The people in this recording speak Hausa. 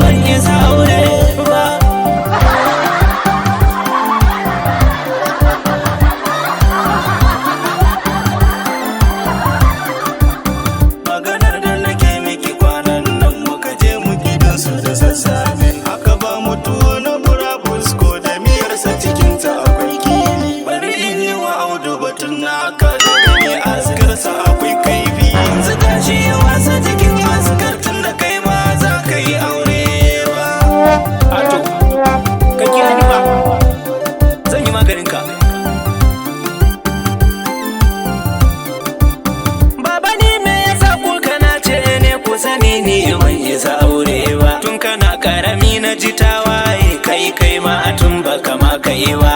ban isa aure ba. Maganar da nake miki kwanan nan muka je mu gidansu da sassafe, aka ba mu tuwo na burabus ko da miyarsa cikinta akwai kifi. Bari in yi wa Audu batun naka da gani askarsa akwai kaifi. Yanzu gashi ya wasa jikin askar tun da kai ba za ka yi aure ba. Ato, ka kira ni ba, zan yi maganin ka. Baba ni me yasa kuka na ce ne ku sani ni ban isa aure ba. Tun kana karami na ji tawaye kai ma tun baka ma kai ba.